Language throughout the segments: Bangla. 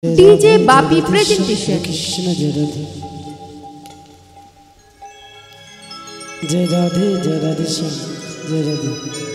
DJ Bapi presentation. Krishna Jai Radhe Jai Radhe Shyam Jai Radhe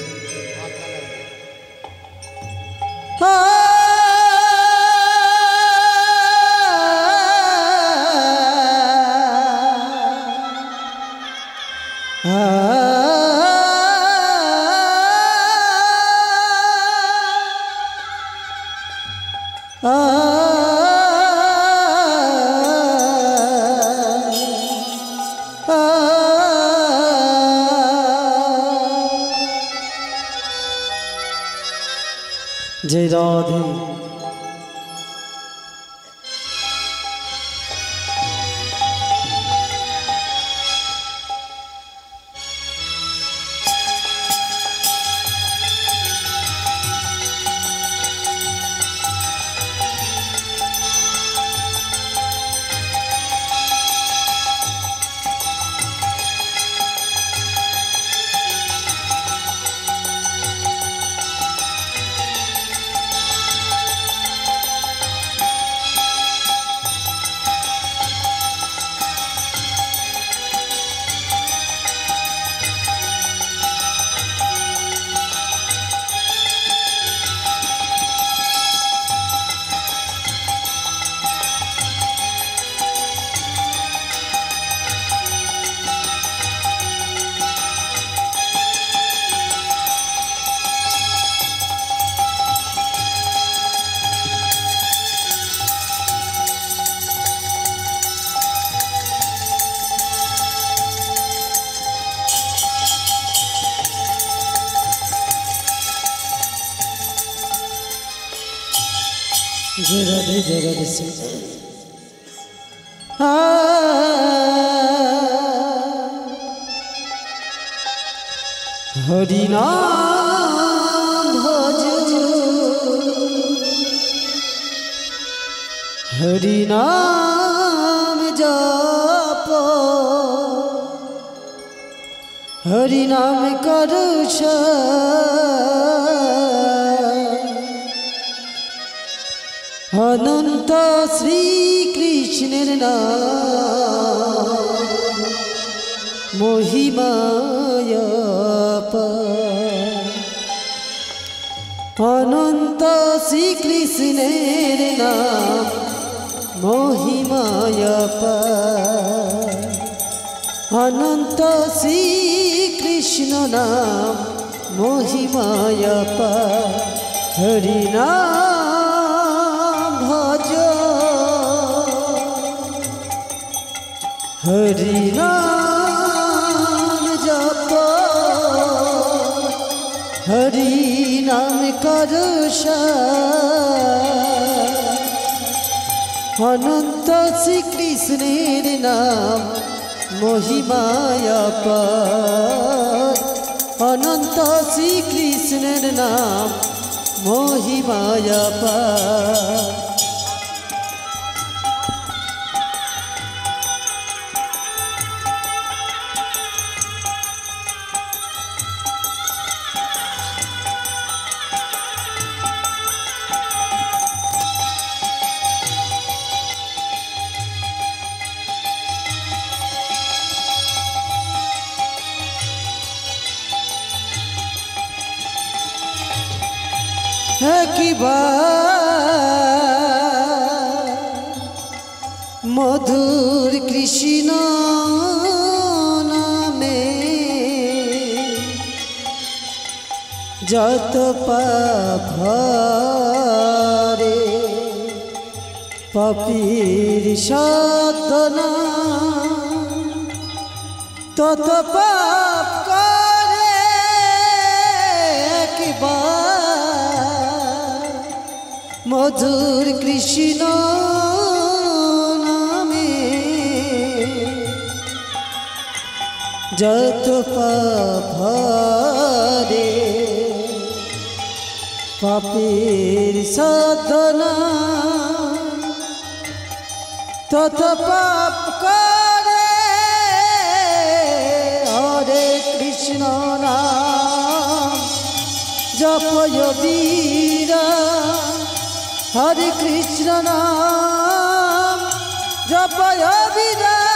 जय राधे जय राधे से हरि नाम भजो हरि नाम जपो हरि नाम करो अनंत श्री कृष्णेर नाम महिमाय अनंत श्री कृष्णेर नाम महिमाय अनंत श्री कृष्ण नाम महिमाय हरि नाम हरि नाम जपो हरि नाम करो अनंत श्री कृष्णेर नाम महिमाय अनंत श्री कृष्णेर नाम महिमाय मधुर कृष्ण नामे जत पाप रे पापीर साधना तत पाप करे मधुर कृष्ण नामे जत पाप रे पापीर साधना तत पाप करे हरे कृष्ण नाम जपय वीरा হরে কৃষ্ণ নাম জপয় বিরাম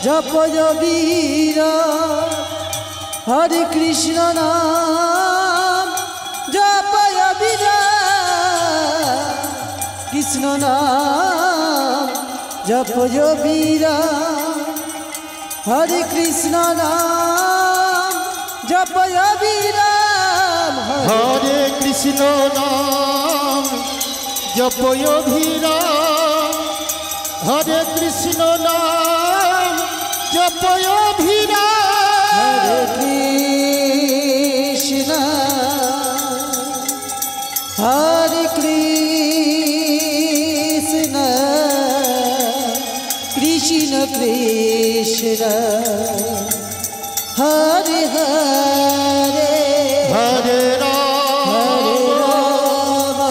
জপয় বিরাম হরে কৃষ্ণ নাম জপয় বিরাম কৃষ্ণ নাম জপয় বিরাম হরে কৃষ্ণ নাম জপয় বিরাম হরে কৃষ্ণ নাম জপয় বিরাম হরে কৃষ্ণ নাম জপয় বিরাম হরে কৃষ্ণ হরে কৃষ্ণ কৃষ্ণ কৃষ্ণ হরে হরে হরে রাম হরে রাম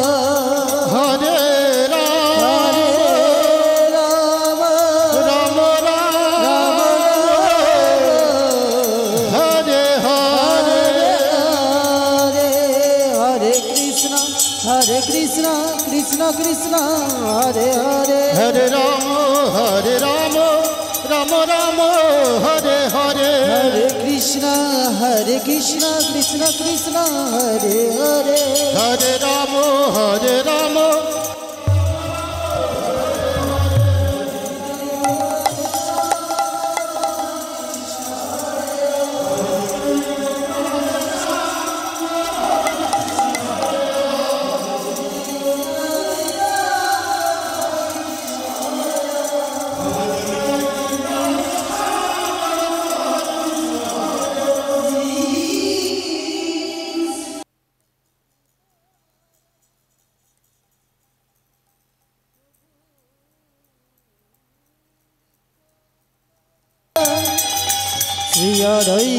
হরে রাম রাম রাম রাম হরে হরে হরে হরে কৃষ্ণ কৃষ্ণ কৃষ্ণ হরে হরে হরে রাম রাম রাম হরে হরে হরে কৃষ্ণ কৃষ্ণ কৃষ্ণ হরে হরে হরে রাম শ্রী হরি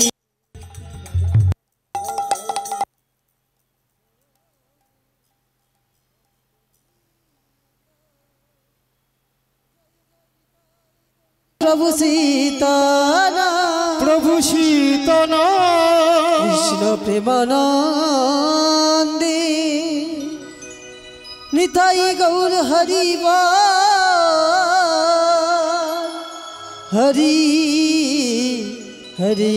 প্রভু সীতারাম প্রভু সীতানাম কৃষ্ণ প্রেমানন্দে নিতাই গৌর হরিবা হরি হরি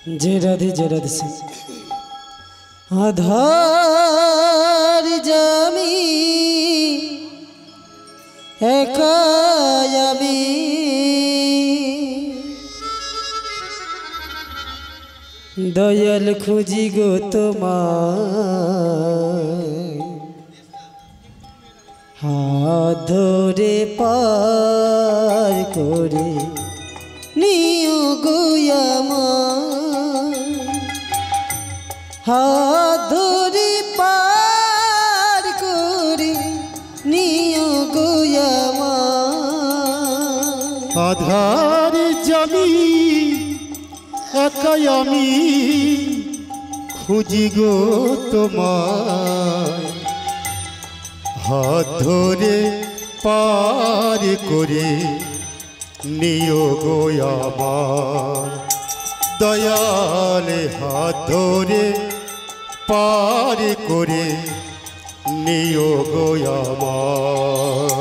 जय राधे से आधार जमी एकायमी दयाल खुजी गो তোমার হাত ধরে পার করে নিও গো আমার হাত ধরে পার করে নিও গো আমার আধার জমি একাই আমি খুঁজি গো তোমায় হাত ধরে পার করে নিও গো আমার দয়ালে হাত ধরে পার করে নিও গো আমার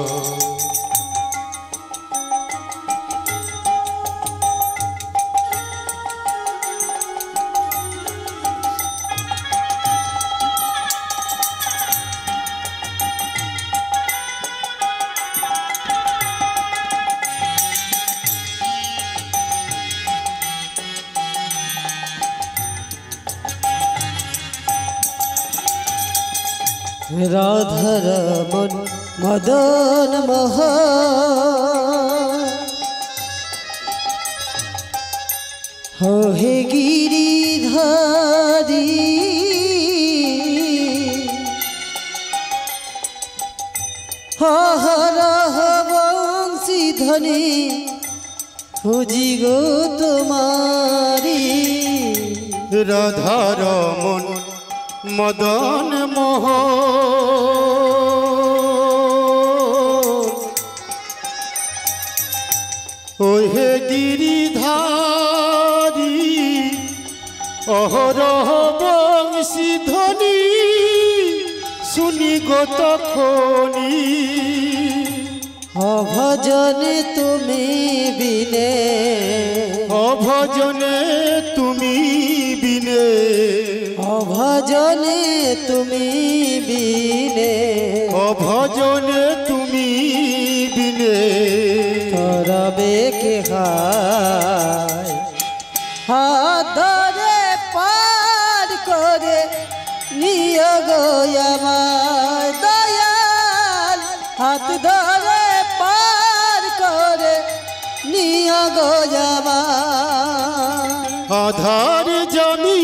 राधा रमन मदन मोहन हो हे गिरिधारी हर वंशी धनी खोजी गो तुम्हारी राधा रमन मदन मोहन ओहे गिरिधारी अहरह बंशी ध्वनि শুনি গো তখনি অভজনে তুমি বিনে অভজনে তুমি বিনে অভজনে তুমি বিনে অভজনে তুমি বিনে করবে কে হায় হাত ধরে পার করে নিয়ে গো আমার দয়াল হাত ধরে পার করে নিয়ে গো আমার আধার জানি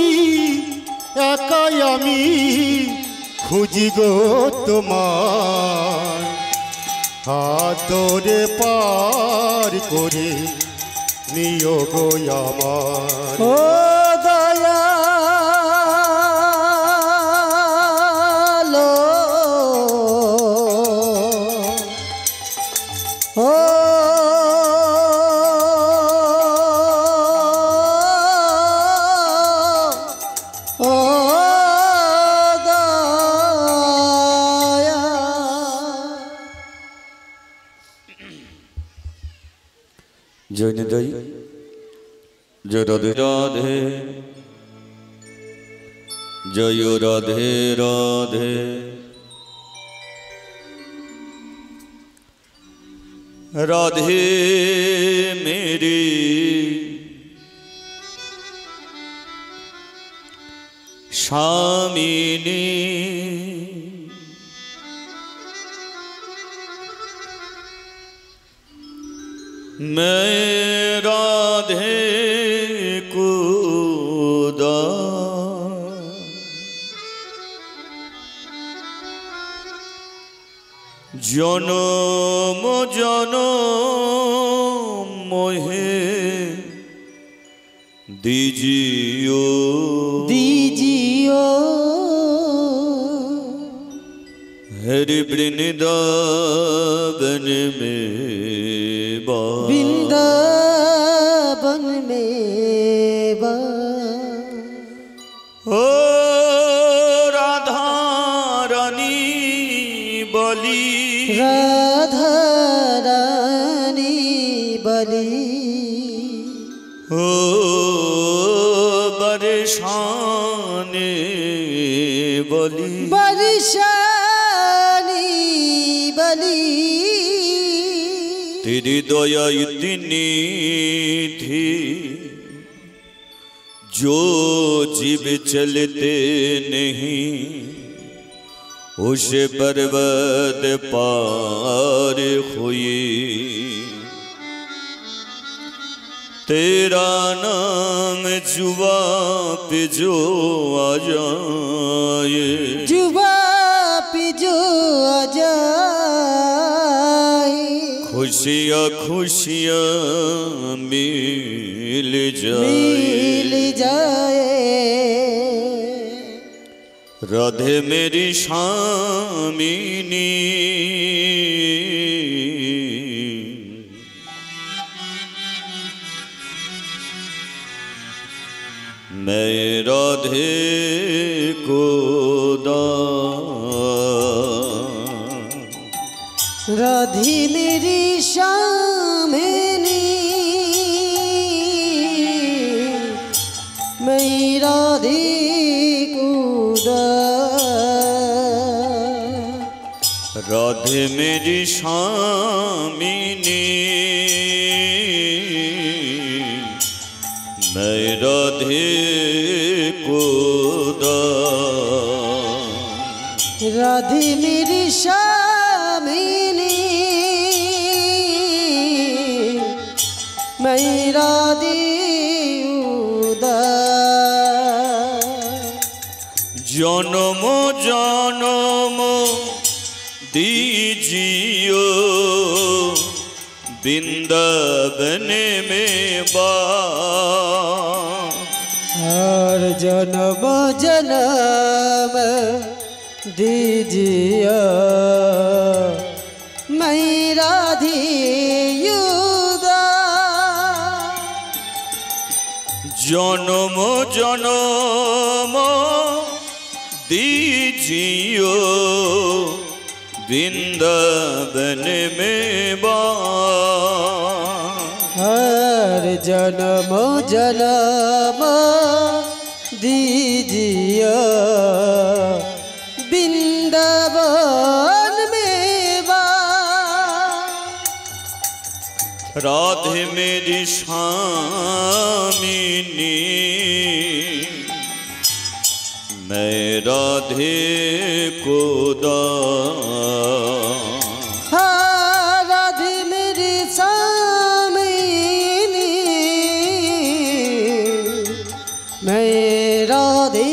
একাই আমি খুঁজি গো তোমার হাত ধরে পার করে নিও গো আমার ও দয়ালো ও ও দয়া জয় নিতাই জয় রাধে রাধে জয় রাধে রাধে রাধে মেরি স্বামিনী मैं राधे को জনম জনম মোহে दीजियो दीजियो हरि वृंदावन में वृंदावन में ओ राधा रानी बली राधा रानी बली ओ बरसाने वाली बरसाने वाली तेरी दया इतनी थी जो जीव चलते नहीं उसे पर्वत पार हुई। तेरा नाम जुबा पे जो आ जाए जुबा पे जो आ जाए खुशियाँ खुशियाँ मिल जाए राधे मेरी शामिनी मैं राधे को राधे मेरी शामिनी मैं राधे को राधे मेरी शामिनी मैं राधे को राधे मेरी शामिनी मैं राधे जन्म जन्म दीजियो वृंदावन में हर जन्म जन्म दीजिए मैं राधे जन्म जन्म दीजियो वृंदावन में हर जन्म जन्म दीजिए वृंदावन में राधे मेरी शामिनी मैं राधे को राधे मेरी शामिनी मैं राधे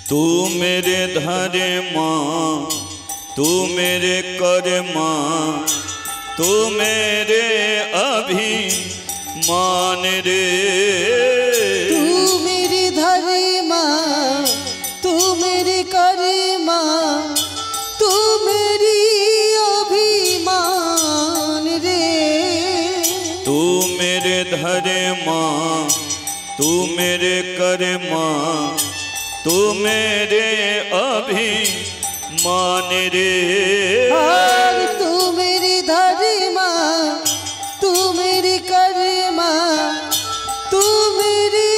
तू मेरे धरे माँ तू मेरे कर माँ तू मेरे अभिमान रे तू मेरी धरे माँ तू मेरी करे माँ तू मेरी अभिमान रे तू मेरे धरे माँ तू मेरे कर माँ तू मेरे अभिमान रे तू मेरी धरे माँ तू मेरी करे माँ तू मेरी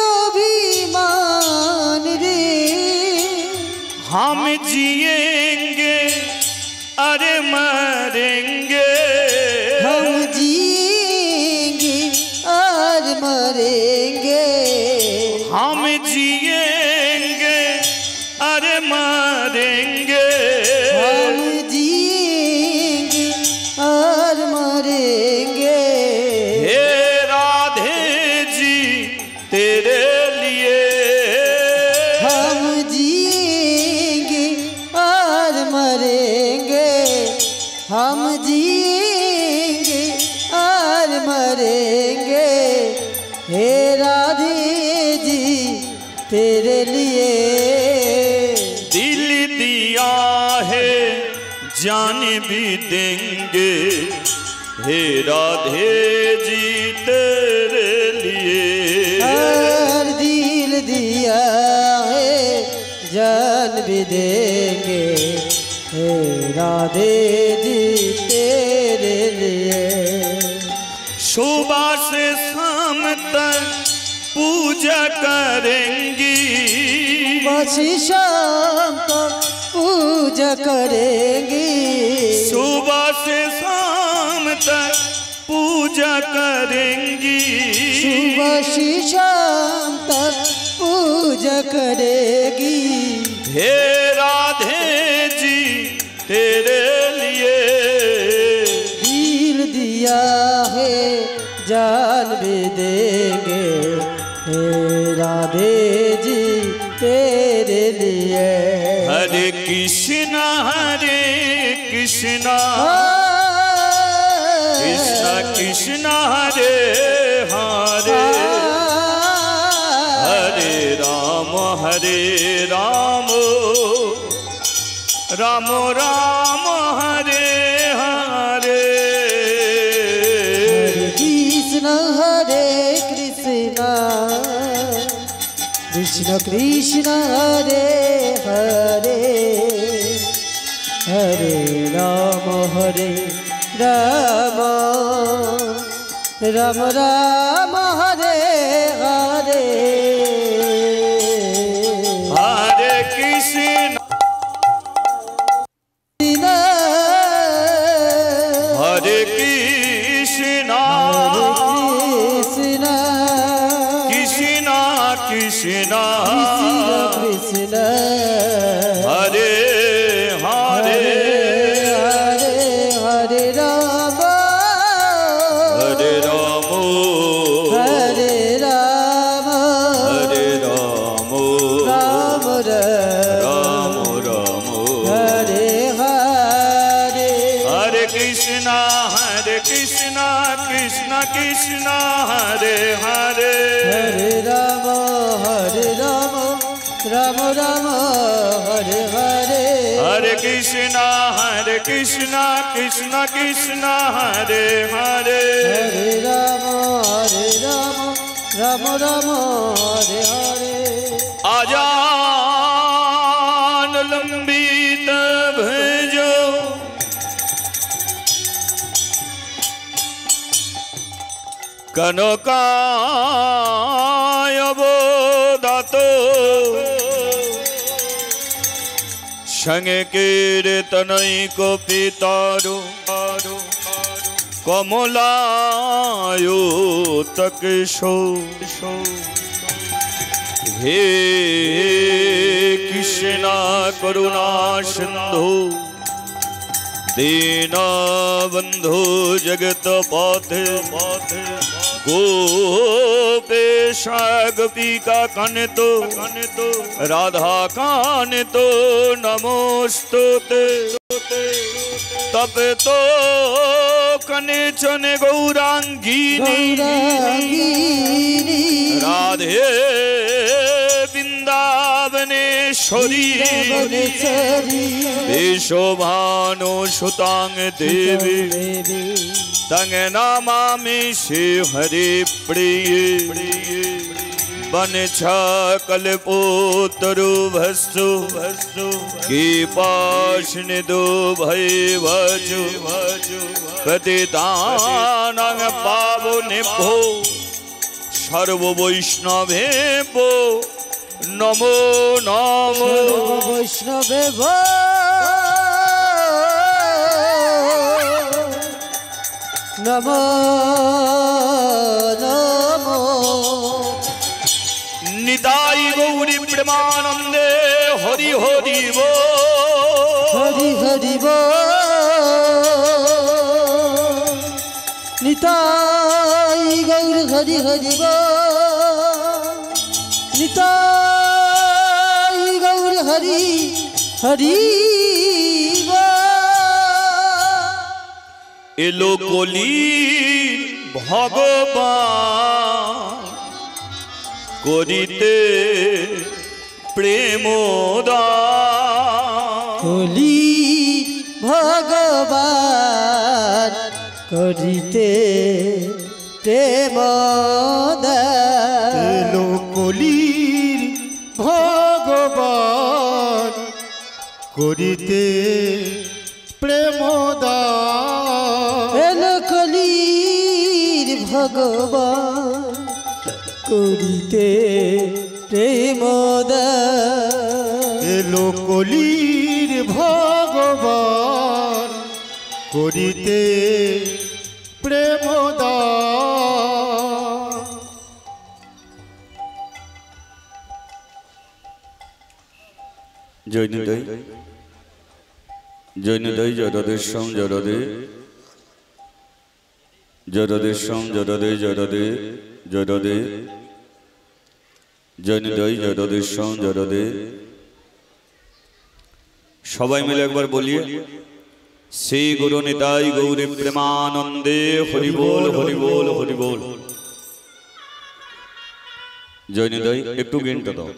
अभिमान रे हम जिएंगे अरे मरेंगे हम जिएंगे और मरेंगे हम जिएंगे अरे मरेंगे हम जिएंगे और मरेंगे हे राधे जी तेरे लिए हम जिएंगे और मरेंगे हे राधे जी तेरे लिए। दिल दिया है जान भी देंगे हे राधे जी तेरे लिए। हर दिल दिया है जान भी देंगे हे राधे जी तेरे लिए। सुबह से शाम तक पूजा करेंगी, बस शाम तक पूजा करेंगी। सुबह से शाम तक पूजा करेंगी, सुबह से शाम तक पूजा करेगी हे राधे जी तेरे लिए। दिल दिया है जान भी देंगे हे राधे जी तेरे लिए। हरे कृष्णा कृष्णा कृष्णा हरे हरे, हरे राम राम राम हरे हरे। हरे कृष्ण कृष्ण कृष्ण हरे हरे, हरे राम राम राम हरे हरे। हरे कृष्ण हरे कृष्णा कृष्णा कृष्णा कृष्ण हरे हरे, हरे हरे राम हरे राम हरे राम हरे राम राम राम राम हरे हरे। हरे कृष्णा कृष्णा कृष्णा हरे हरे, हरे राम राम राम हरे हरे। हरे कृष्णा कृष्णा कृष्णा हरे हरे, हरे राम राम राम हरे हरे। आजान लंबित भजो कनकाय बोधातो संगे कीर्तनैक पितारो कमलायो तकेशो। हे कृष्णा करुणा सिंधु दीनबंधु जगत पाथे गोपेश गोपिका कान्तो राधा कान्तो नमोस्तुते। तब तो कनेचन गौरांगीनी राधे वृंदावनेश्वरी विशोभानु सुतांग देवी तंग नमामि शिव हरि प्रिय। बन कल्पोतरु भस्सु की पाशन दो भय भजु पतितानां पावनेभ्यो सर्व वैष्णवेभ्यो नमो नमो। वैष्णवेभ्यो नमो नमो। निताई गौरी प्रेमानंदे हरि हरि वो हरि हरि वो। निताई गौर हरि हरि वो। निताई गौर हरि हरि वो। এলো কলির ভগবান করিতে প্রেমদান। কলি ভগবান করিতে প্রেমদান। এলো কলির ভগবান করিতে প্রেমদান। এলো কলির ভগবান করিতে প্রেমদান। এলো কলির ভগবান করিতে প্রেমদান। জৈনদয় জৈনদয় জরদেশম জরদে জরদেশম জরদে জরদে জরদে জৈনদয় জরদেশম জরদে। সবাই মিলে একবার বলিয়ে শ্রী গুরু নিতাই গৌরী প্রেমানন্দে হরি বল হরি বল হরি বল। জৈনদয় একটু গিনটা দাও।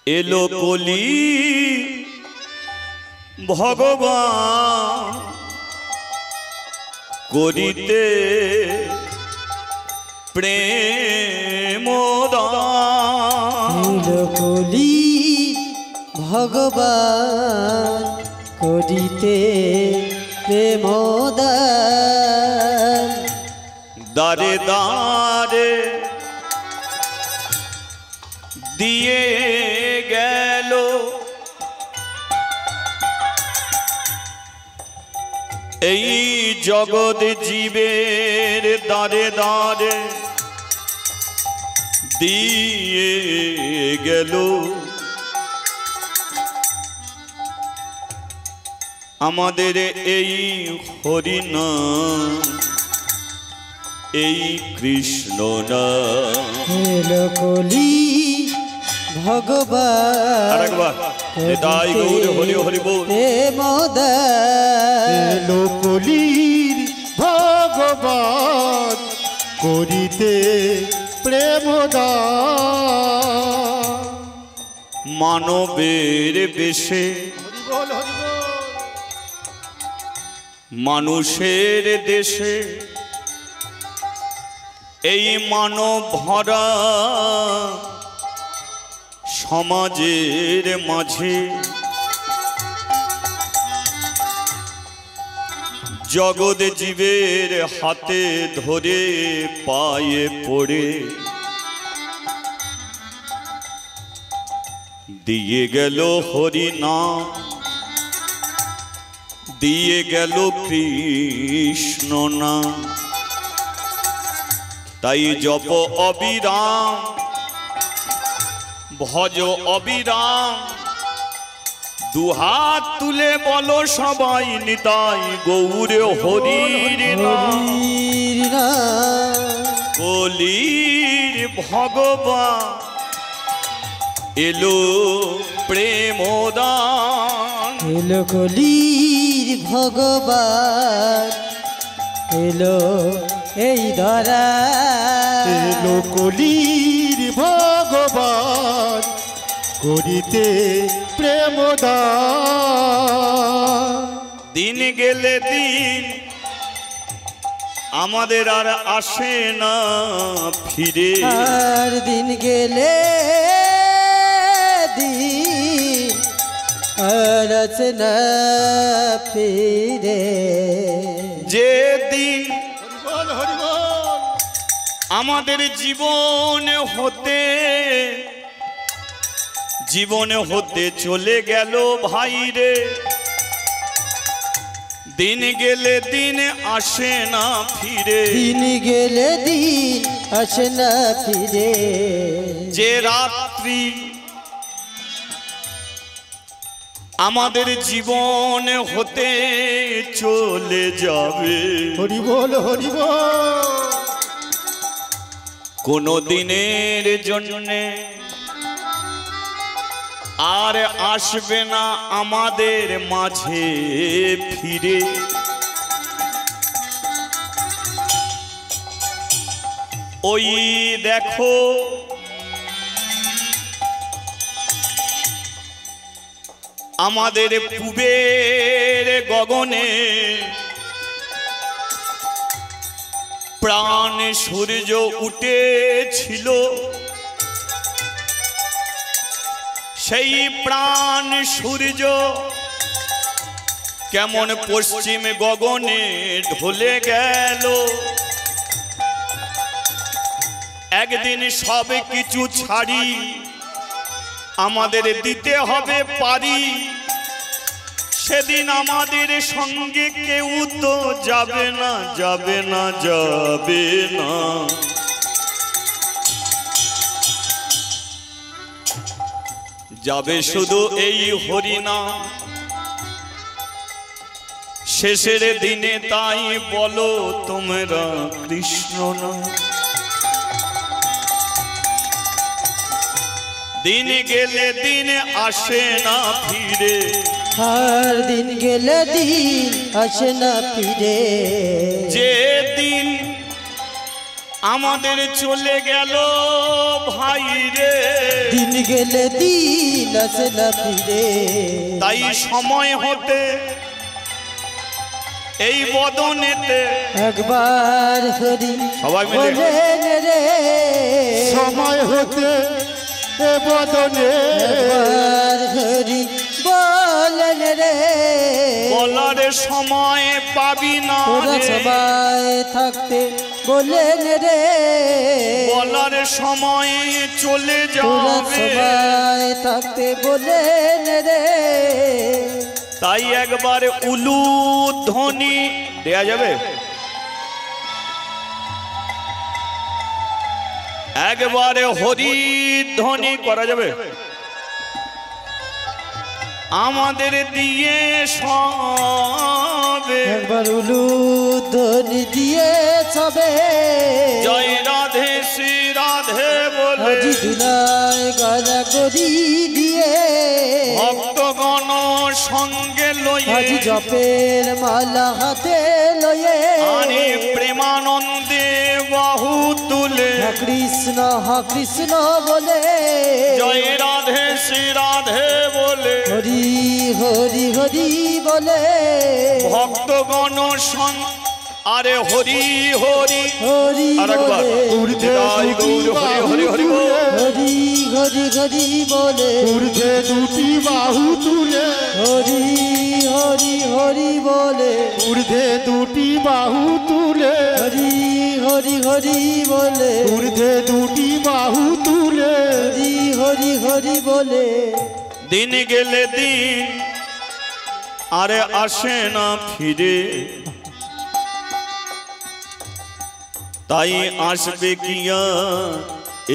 এলো কলি ভগবান করিতে প্রেমদান। এলো কলি ভগবান করিতে প্রেমদান। দারে দারে দিয়ে গেল এই জগৎ জীবের দারে দারে দিয়ে গেল আমাদের এই হরিনাম এই কৃষ্ণ নাম। এলো কলি ভগবান আরেকবার নিতাই গৌর হরি হরি বল। প্রেমদান। এলো কলির ভগবান করিতে প্রেমদান। মানবের বেশে মানুষের দেশে এই মানব ভরা সমাজের মাঝে জগৎ জীবের হাতে ধরে পায়ে পড়ে দিয়ে গেল হরি নাম দিয়ে গেল কৃষ্ণ নাম। তাই জপ অবিরাম ভজ অবিরাম দুহাত তুলে বলো সবাই নিতাই গৌরে হরির নাম। হরির নাম। কলির ভগবান এলো প্রেমদান। এলো কলির ভগবান এলো এই ধরা। এলো কলির ভগবান করিতে প্রেমদান। দিন গেলে দিন আমাদের আর আসে না ফিরে। আর দিন গেলে দিন আর আছে না ফিরে। যে দিন আমাদের জীবনে হতে চলে গেল ভাই রে। দিন গেলে দিন আসে না ফিরে। দিন গেলে দিন আসে না ফিরে। যে রাত্রি আমাদের জীবনে হতে চলে যাবে। হরি বল হরি বল। কোনো দিনের জন্যে আর আসবে না আমাদের মাঝে ফিরে। ওই দেখো আমাদের পূবের গগনে প্রাণ সূর্য উঠেছিল, সেই প্রাণ সূর্য কেমন পশ্চিম গগনে ঢলে গেল। একদিন সব কিছু ছাড়ি আমাদের দিতে হবে পারি, সেদিন আমাদের সঙ্গে কেউ তো যাবে না, যাবে না, যাবে না। যাবে শুধু এই হরিনাম শেষের দিনে, তাই বলো তোমরা কৃষ্ণ না। দিন গেলে দিন আসে না ফিরে, আর দিন গেলে দিন আসে না ফিরে। যে দিন আমাদের চলে গেল ভাই রে, দিন গেলে দিন আসে না ফিরে। তাই সময় হতে এই বদনেতে একবার হরি সবাই মিলে বলেন রে, সময় হতে এ বদনে একবার হরি বলেন রে। বলার সময় পাবি না তোরা রে, সবাই থাকতে বলেন রে, বলার সময় চলে তোরা যাবে। সবাই থাকতে বলেন রে। তাই একবার উলু ধ্বনি দেয়া যাবে, একবারে হরি ধ্বনি করা যাবে আমাদের দিয়ে সবে। একবার উলু ধ্বনি দিয়ে সবে জয় রাধে শ্রী রাধে বলে হাজি দুনায় গানা করি দিয়ে, ভক্তগণ সঙ্গে লয়ে হাজি জপের মালা হাতে লয়ে, আরে প্রেমানন্দে বাহু তুলে হা কৃষ্ণ বলে, জয় রাধে শ্রী রাধে বলে হরি হরি হরি বলে, ভক্তগণ আরে হরি হরি হরি আরেকবার বলে, ঊর্ধ্বে জয় গৌর হরি হরি হরি বল। হরি হরি হরি বলে, ঊর্ধ্বে দুটি বাহু তুলে, হরি হরি হরি বলে, ঊর্ধ্বে দুটি বাহু তুলে, হরি হরি হরি বলে, ঊর্ধ্বে দুটি বাহু তুলে। হরি হরি হরি বলে। দিন গেলে দিন আরে আসে না ফিরে, তাই আসবে কিয়া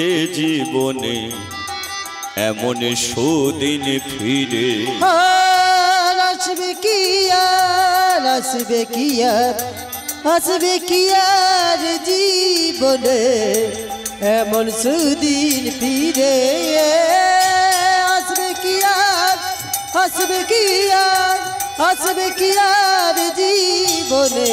এ জীবনে এমন সুদিন ফিরে। আর আসবে কি আর আসবে কি আর আসবে কি আর জীবনে এমন সুদিন ফিরে। আসবে কি আর আসবে কি আর আসবে কি আর জীবনে